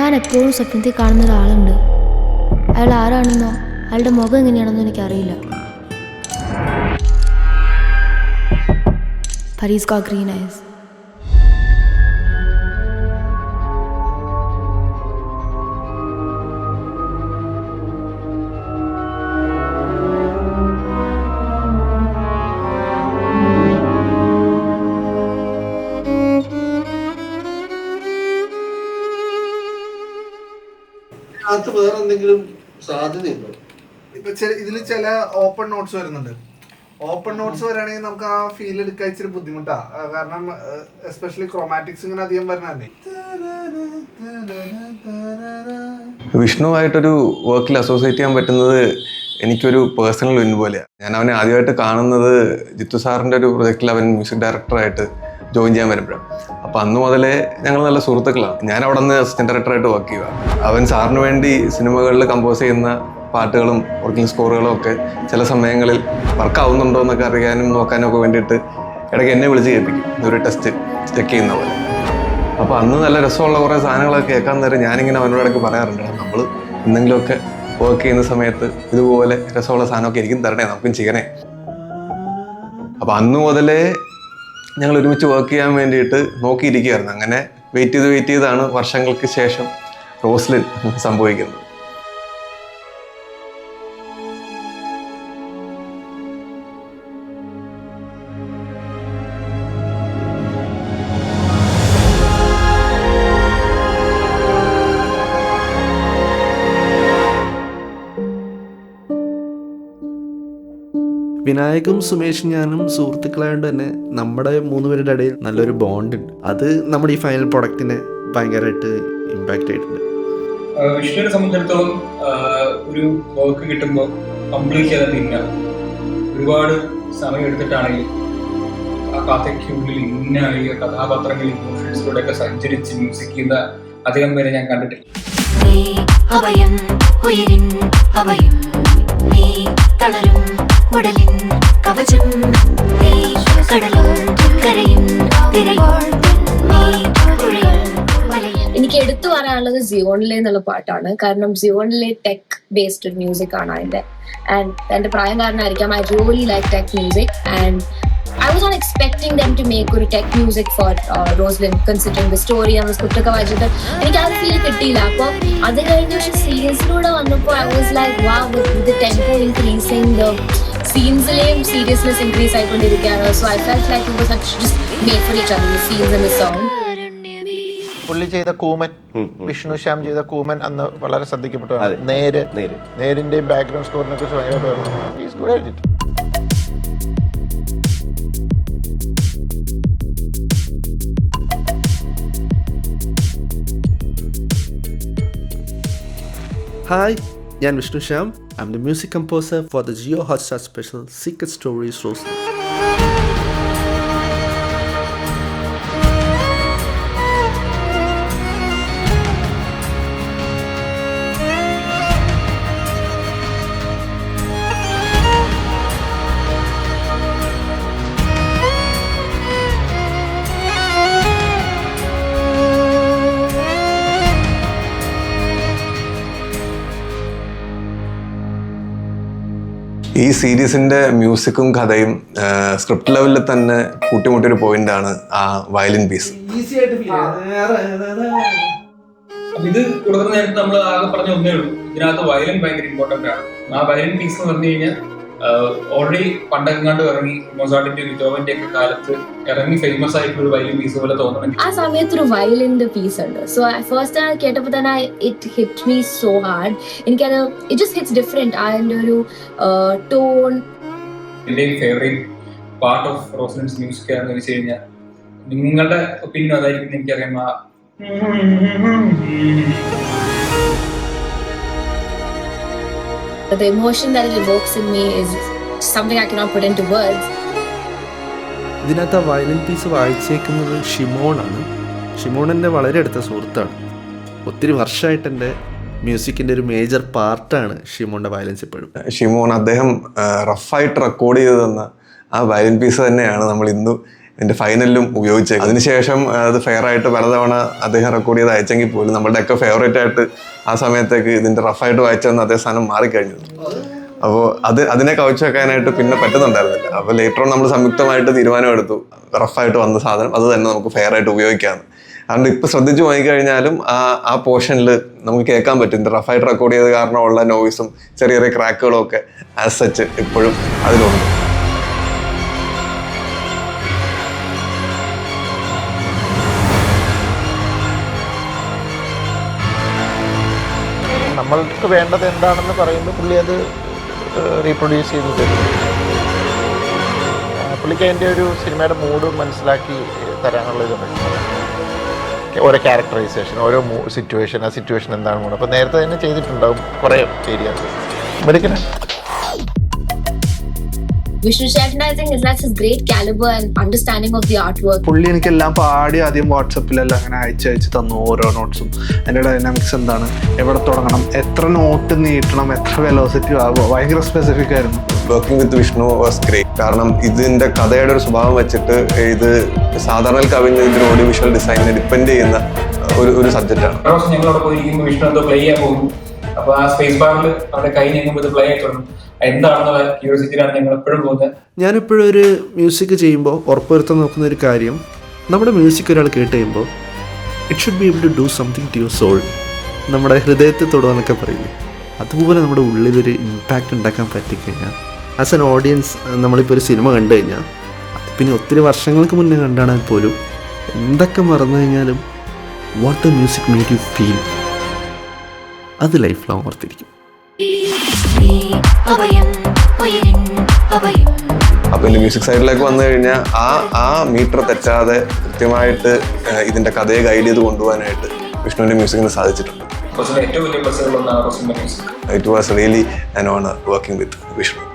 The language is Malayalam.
ഞാൻ എപ്പോഴും സ്വപ്നത്തിൽ കാണുന്ന ഒരാളുണ്ട്. അയാൾ ആരാണെന്നോ അയാളുടെ മുഖം എങ്ങനെയാണെന്നോ എനിക്കറിയില്ല. But he's got green eyes. അത് വേറെ എന്തെങ്കിലും സാധ്യതയുണ്ടോ? ഇപ്പൊ ഇതിൽ ചില ഓപ്പൺ നോട്ട്സ് വരുന്നുണ്ട്. ഓപ്പൺ നോട്ട്സ് വരാണെങ്കിൽ നമുക്ക് ആ ഫീൽ എടുക്കാൻ ഇച്ചിരി ബുദ്ധിമുട്ടാ. കാരണം എസ്പെഷ്യലി ക്രോമാറ്റിക്സ് ഇങ്ങനെ അധികം വരണേ. വിഷ്ണുവായിട്ടൊരു വർക്കിൽ അസോസിയേറ്റ് ചെയ്യാൻ പറ്റുന്നത് എനിക്കൊരു പേഴ്സണൽ വിൻ പോലെയാണ്. ഞാൻ അവനെ ആദ്യമായിട്ട് കാണുന്നത് ജിത്തു സാറിൻ്റെ ഒരു പ്രൊജക്റ്റിൽ അവൻ മ്യൂസിക് ഡയറക്ടറായിട്ട് ജോയിൻ ചെയ്യാൻ വരുമ്പോഴാണ്. അപ്പോൾ അന്ന് മുതലേ ഞങ്ങൾ നല്ല സുഹൃത്തുക്കളാണ്. ഞാൻ അവിടെ നിന്ന് അസിസ്റ്റന്റ് ഡയറക്ടറായിട്ട് വർക്ക് ചെയ്യുക. അവൻ സാറിന് വേണ്ടി സിനിമകളിൽ കമ്പോസ് ചെയ്യുന്ന പാട്ടുകളും ഒറിജിനൽ സ്കോറുകളും ഒക്കെ ചില സമയങ്ങളിൽ വർക്കാവുന്നുണ്ടോ എന്നൊക്കെ അറിയാനും നോക്കാനും ഒക്കെ വേണ്ടിയിട്ട് ഇടയ്ക്ക് എന്നെ വിളിച്ച് കേൾപ്പിക്കും, ഒരു ടെസ്റ്റ് ചെക്ക് ചെയ്യുന്ന പോലെ. അപ്പോൾ അന്ന് നല്ല രസമുള്ള കുറേ സാധനങ്ങളൊക്കെ കേൾക്കാൻ നേരം ഞാനിങ്ങനെ അവനോട് ഇടയ്ക്ക് പറയാറുണ്ട്, നമ്മൾ എന്തെങ്കിലുമൊക്കെ വർക്ക് ചെയ്യുന്ന സമയത്ത് ഇതുപോലെ രസമുള്ള സാധനമൊക്കെ എനിക്കും തരണേ, നമുക്കും ചെയ്യണേ. അപ്പോൾ അന്ന് മുതലേ ഞങ്ങൾ ഒരുമിച്ച് വർക്ക് ചെയ്യാൻ വേണ്ടിയിട്ട് നോക്കിയിരിക്കുകയായിരുന്നു. അങ്ങനെ വെയിറ്റ് ചെയ്താണ് വർഷങ്ങൾക്ക് ശേഷം റോസ്ലിൻ സംഭവിക്കുന്നത്. വിനായകും സുമേഷും ഞാനും സുഹൃത്തുക്കളായതുകൊണ്ട് തന്നെ നമ്മുടെ 3 പേരുടെ ഇടയിൽ നല്ലൊരു ബോണ്ട് ഉണ്ട്. അത് നമ്മുടെ ഈ ഫൈനൽ പ്രൊഡക്റ്റിനെ ഭയങ്കരമായിട്ട് ഇമ്പാക്റ്റ് ആയിട്ടുണ്ട്. വിഷ്ണുവിനെ സംബന്ധിച്ചിടത്തോളം ഒരു വർക്ക് കിട്ടുമ്പോൾ കംപ്ലീറ്റ് ചെയ്ത് തിന്നുക. ഒരുപാട് സമയം എടുത്തിട്ടാണെങ്കിൽ ആ കഥയ്ക്കുള്ളിൽ ഇന്ന ഈ കഥാപാത്രങ്ങൾ ഇമോഷൻസിലൂടെയൊക്കെ സഞ്ചരിച്ച് മ്യൂസിക് ചെയ്യുന്ന അധികം പേരെ ഞാൻ കണ്ടിട്ടില്ല. എനിക്ക് എടുത്തു പറയാനുള്ളത് സിയോണിലെ എന്നുള്ള പാട്ടാണ്. കാരണം സിയോണിലെ ടെക് ബേസ്ഡ് ഒരു മ്യൂസിക് ആണ് അതിന്റെ. ആൻഡ് എന്റെ പ്രായം കാരണമായിരിക്കാം, I really like tech music. And I was not expecting them to make ഒരു tech music for Roslin, considering the story. നമ്മൾ സ്ക്രിപ്റ്റ് ഒക്കെ വായിച്ചിട്ട് എനിക്ക് ആ ഫീൽ കിട്ടിയില്ല. അപ്പോൾ അത് കഴിഞ്ഞ് പക്ഷെ സീരീസിലൂടെ വന്നപ്പോൾ I was like wow, the tempo increasing, the സീൻസിലെയും സീരിയസ്നെസ് ഇൻക്രീസ് ആയിക്കൊണ്ടിരിക്കുകയാണ്. So I felt like it was just made for each other, the scenes and the song. പുള്ളി ചെയ്ത കൂമൻ, വിഷ്ണു ശ്യാം ചെയ്ത കൂമൻ അന്ന് വളരെ ശ്രദ്ധിക്കപ്പെട്ടു. നേരിന്റെയും ബാക്ക്ഗ്രൗണ്ട് സ്കോറിനെ കുറിച്ച് ഭയങ്കരമായിട്ട് ഹായ്, ഞാൻ Vishnu Shyam. I am the music composer for the Jio Hotstar special secret stories Roslin. ഈ സീരീസിന്റെ മ്യൂസിക്കും കഥയും സ്ക്രിപ്റ്റ് ലെവലിൽ തന്നെ കൂട്ടിമുട്ടിയൊരു പോയിന്റാണ് ആ വയലിൻ പീസ്. ഇത് കൊടുക്കുന്ന നേരത്തെ നമ്മൾ ആകെ പറഞ്ഞ ഒന്നേ ഉള്ളൂ, ഇതിനകത്ത് വയലിൻ ഭയങ്കര ഇമ്പോർട്ടന്റ് ആണ്. ആ വയലിൻ പീസ് എന്ന് പറഞ്ഞു കഴിഞ്ഞാൽ ഓൾറെഡി പണ്ടെങ്ങാണ്ട് ഇറങ്ങി മൊസാർട്ടിന്റെ ബീഥോവന്റെ ഒക്കെ കാലത്ത് ഇറങ്ങി ഫേമസ് ആയിട്ടുള്ള ഒരു വയലിൻ പീസ് പോലെ തോന്നണം. ആ സമയത്ത് ഒരു വയലിന്റെ പീസ് ഉണ്ട്. സോ ഫസ്റ്റ് കേട്ടപ്പോൾ തന്നെ it hit me so hard. എനിക്കത് ഇറ്റ് ജസ്റ്റ് ഹിറ്റ്സ് ഡിഫറെന്റ്. അതിന്റെ ഒരു ടോൺ. എന്റെ ഫേവറേറ്റ് പാർട്ട് ഓഫ് റോസ്ലിൻസ് മ്യൂസിക് എന്ന് വെച്ച് കഴിഞ്ഞാൽ, നിങ്ങളുടെ ഒപ്പീനിയൻ അതായിരിക്കും എനിക്കറിയാം, the emotion that it evokes in me is something I cannot put into words. ഇതിനകത്ത് ആ വയലിൻ പീസ് വായിച്ചേക്കുന്നത് ഷിമോണാണ്. ഷിമോൺ എൻ്റെ വളരെ അടുത്ത സുഹൃത്താണ്. ഒത്തിരി വർഷമായിട്ട് എൻ്റെ മ്യൂസിക്കിൻ്റെ ഒരു മേജർ പാർട്ടാണ് ഷിമോണിൻ്റെ വയലൻസ്. ഇപ്പോഴും ഷിമോൺ അദ്ദേഹം റഫായിട്ട് റെക്കോർഡ് ചെയ്ത് തന്ന ആ വയലിൻ പീസ് തന്നെയാണ് നമ്മൾ ഇന്ന് ഇതിന്റെ ഫൈനലിലും ഉപയോഗിച്ചത്. അതിനുശേഷം അത് ഫെയർ ആയിട്ട് പലതവണ അദ്ദേഹം റെക്കോർഡ് ചെയ്ത് അയച്ചെങ്കിൽ പോലും നമ്മളുടെയൊക്കെ ഫേവറേറ്റ് ആയിട്ട് ആ സമയത്തേക്ക് ഇതിന്റെ റഫായിട്ട് വായിച്ചെന്ന് അതേ സ്ഥാനം മാറിക്കഴിഞ്ഞു. അപ്പോൾ അതിനെ കവച്ചു വെക്കാനായിട്ട് പിന്നെ പറ്റുന്നുണ്ടായിരുന്നില്ല. അപ്പോൾ ലേറ്റർ ഓൺ നമ്മൾ സംയുക്തമായിട്ട് തീരുമാനമെടുത്തു റഫായിട്ട് വന്ന സാധനം അത് തന്നെ നമുക്ക് ഫെയർ ആയിട്ട് ഉപയോഗിക്കാമെന്ന്. അതുകൊണ്ട് ഇപ്പം ശ്രദ്ധിച്ച് നോക്കിക്കഴിഞ്ഞാലും ആ പോർഷനിൽ നമുക്ക് കേൾക്കാൻ പറ്റും ഇതിന്റെ റഫായിട്ട് റെക്കോർഡ് ചെയ്ത കാരണമുള്ള നോയ്സും ചെറിയ ചെറിയ ക്രാക്കുകളും ഒക്കെ ആസ് സച്ച് ഇപ്പോഴും അതിലുണ്ട്. നമ്മൾക്ക് വേണ്ടത് എന്താണെന്ന് പറയുമ്പോൾ പുള്ളി അത് റീപ്രൊഡ്യൂസ് ചെയ്ത് തരും. പുള്ളിക്ക് അതിൻ്റെ ഒരു സിനിമയുടെ മൂഡ് മനസ്സിലാക്കി തരാനുള്ള ഇതുണ്ട്. ഓരോ ക്യാരക്ടറൈസേഷൻ, ഓരോ സിറ്റുവേഷൻ, ആ സിറ്റുവേഷൻ എന്താണ് മൂഡ്. അപ്പോൾ നേരത്തെ തന്നെ ചെയ്തിട്ടുണ്ടാവും കുറേ areas. മെഡിക്കലാണ് Vishnu Shetty, I think, that's his great caliber and understanding of the artwork. പുള്ളി എനിക്കെല്ലാം പാടി ആദ്യം വാട്സപ്പിലെല്ലാം അങ്ങനെ അയച്ച് തന്നു ഓരോ നോട്ട്സും. അതിൻ്റെ ഡൈനാമിക്സ് എന്താണ്, എവിടെ തുടങ്ങണം, എത്ര നോട്ട് നീട്ടണം, എത്ര വെലോസിറ്റി ആകുമോ, ഭയങ്കര സ്പെസിഫിക് ആയിരുന്നു. Working with Vishnu was great. കാരണം ഇതിന്റെ കഥയുടെ ഒരു സ്വഭാവം വെച്ചിട്ട് ഇത് സാധാരണ കവിഞ്ഞ ഇതിന്റെ ഓഡിയോ വിഷ്വൽ ഡിസൈനിനെ ഡിപ്പെൻഡ് ചെയ്യുന്ന ഒരു സബ്ജക്റ്റാണ്. ഞങ്ങളവിടെ പോയിരിക്കുമ്പോൾ വിഷ്ണു എന്തോ പ്ലേ ചെയ്യാൻ പോകും. അപ്പൊ ആ സ്പേസ് ബാറിൽ അവിടെ കൈ നീങ്ങുമ്പോൾ ഇത് പ്ലേ ആയി തുടങ്ങും. എന്താണെന്നുള്ള ക്യൂരിയോസിറ്റിയിലാണ് ഞങ്ങൾ എപ്പോഴും പോകുന്നത്. ഞാനിപ്പോഴും ഒരു മ്യൂസിക് ചെയ്യുമ്പോൾ ഉറപ്പുവരുത്താൻ നോക്കുന്ന ഒരു കാര്യം, നമ്മുടെ മ്യൂസിക് ഒരാൾ കേട്ട് കഴിയുമ്പോൾ it should be able to do something to your soul. നമ്മുടെ ഹൃദയത്തെ തൊടുവാന്നൊക്കെ പറയില്ലേ, അതുപോലെ നമ്മുടെ ഉള്ളിലൊരു ഇമ്പാക്റ്റ് ഉണ്ടാക്കാൻ പറ്റിക്കഴിഞ്ഞാൽ ആസ് എൻ ഓഡിയൻസ് നമ്മളിപ്പോൾ ഒരു സിനിമ കണ്ടു കഴിഞ്ഞാൽ പിന്നെ ഒത്തിരി വർഷങ്ങൾക്ക് മുന്നേ കണ്ടാണെങ്കിൽ പോലും എന്തൊക്കെ മറന്നു കഴിഞ്ഞാലും what the music made you feel അത് ലൈഫ് ലോങ് ഓർത്തിരിക്കും. അപ്പൊ ഇതിന്റെ മ്യൂസിക് സൈഡിലേക്ക് വന്നു കഴിഞ്ഞാൽ ആ മീറ്റർ തെറ്റാതെ കൃത്യമായിട്ട് ഇതിന്റെ കഥയെ ഗൈഡ് ചെയ്ത് കൊണ്ടുപോകാനായിട്ട് വിഷ്ണുവിന്റെ മ്യൂസിക്കിന് സാധിച്ചിട്ടുണ്ട്. ഏറ്റവും വലിയ പ്ലസുകളൊന്നാണ് music. It was really an honor working with Vishnu.